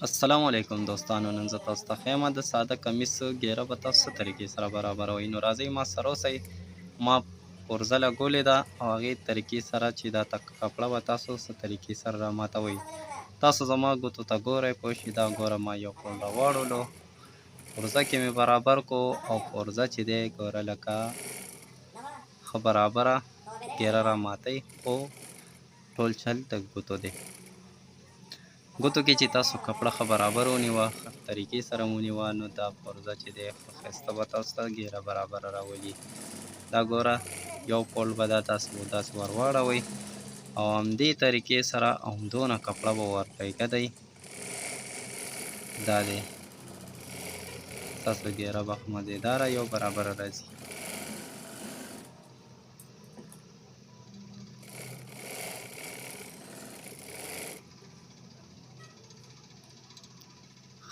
السلام علیکم دوستانو، نن زه تاسو ته ښیم د ساده کمیس ګیره به تاسو څه طریقې سره برابروئ. نو راځئ ما سره اوسئ. ما پرزه لګولې ده او هغې طریقې سره چې دا کپړه به تاسو څه طریقې سره راماتوئ. تاسو زما ګوتو ته ګورئ، پوه شئ. دا ګوره ما یو پل راواړولو، پرزه کې مې برابر کو او پرزه چې دی ګوره لکه ښه برابره ګیره راماتئ، خو ټول چل د ګوتو دی. ګوتو کې چې تاسو کپړه ښه برابر ونیوه، ښه طریقې سره مو ونیوه، نو دا پرزه چې دی ښه ښایسته به تاسو ته ګیره برابره راولي. دا ګوره یو پل به دا داسې ور واړوئ او همدې طریقې سره همدونه کپړه به ور پرېږدئ. دا دی ستاسو ګیره به ښه مزېداره یو برابره راځي.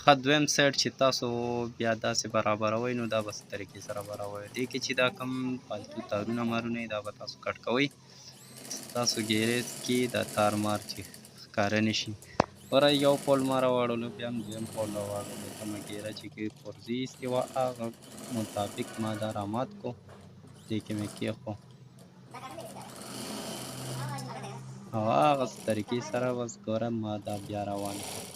ښه دویم سایډ چې تاسو بیا داسې برابروئ، نو دا به څه طریقې سره برابروئ. دې کې چې دا کوم فالتو تارونه مارونه دا به تاسو کټ کوئ، تاسو ګیرې کې دا تار مار چې ښکاره نه شي. ګوره یو پل ما راواړولو، بیا هم دویم پل راواړولو. کومه ګیره چې پرزې ایستې وه هغه مطابق ما دا رامات کو، دې کې مې کېښو او هغسې طریقې سره بس ګوره ما دا بیا روان کړو.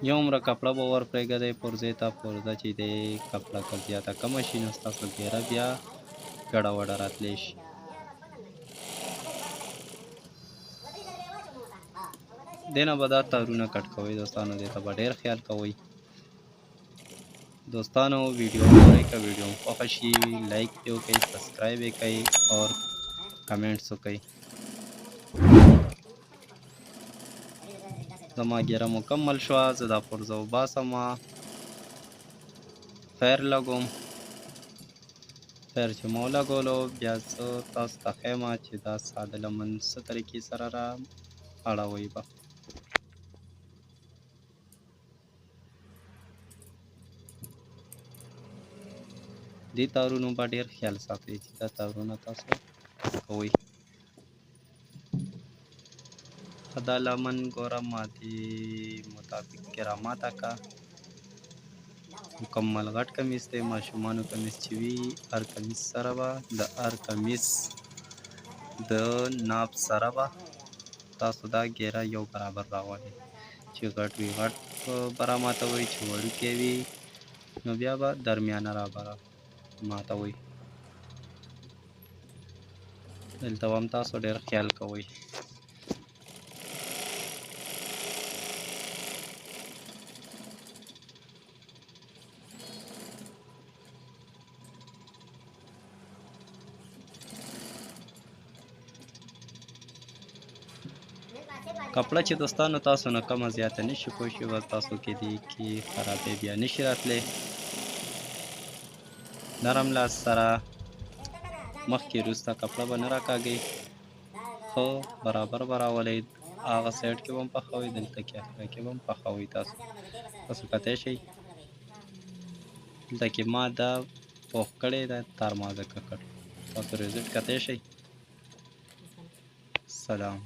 یو عمره کپړه به ور پرېږدئ پرزې ته. پرزه چې دی کپړه که زیاته کمه شي، نو ستاسو ګیره بیا ګډه وډه راتلی شي. دې نه به دا تارونه کټ کوئ دوستانو، دې ته به ډېر خیال کوئ. دوستانو ویډیو ګورئ، که ویډیو مو خوښه شي لایک یې وکئ، سبسکرایب یې کئ اور کمنټس وکئ. زما ګیره مکمل شوه، زه دا پرزه وباسمه، فیر لګوم. فیر چې مو ولګولو، بیا زه تاسو ته ښیمه چې دا ساده لمن څه طریقې سره را اړوئ به. دې تارونو به ډېر خیال ساتئ چې دا تارونه تاسو کوئ. دا لمن ګوره ما دې مطابق کې راماته کړه. مکمل غټ کمیس دی، ماشومانو کمیس چې وي، هر کمیس سره به د هر کمیس د ناپ سره به تاسو دا ګیره یو برابر راولئ. چې غټ وي غټ به راماتوئ، چې وړوکی وي نو بیا به درمیانه را ماتوئ. دلته به هم تاسو ډېر خیال کوئ. کپړه چې دوستانو تاسو نه کمه زیاته نه شي پوه شئ، بس تاسو کې دې کې خرابې بیا نه شي راتلی. نرم لاس سره مخکې وروسته کپړه به نه راکاږئ، ښه برابر به راولئ. هغه سایډ کې به هم پخوئ، دلته کې اخره کې به هم پخوئ. تاسو کتی شئ، دلته کې ما دا پوښ کړی ده، تار ما ځکه کټ. تاسو ریزلټ کتی شئ. سلام.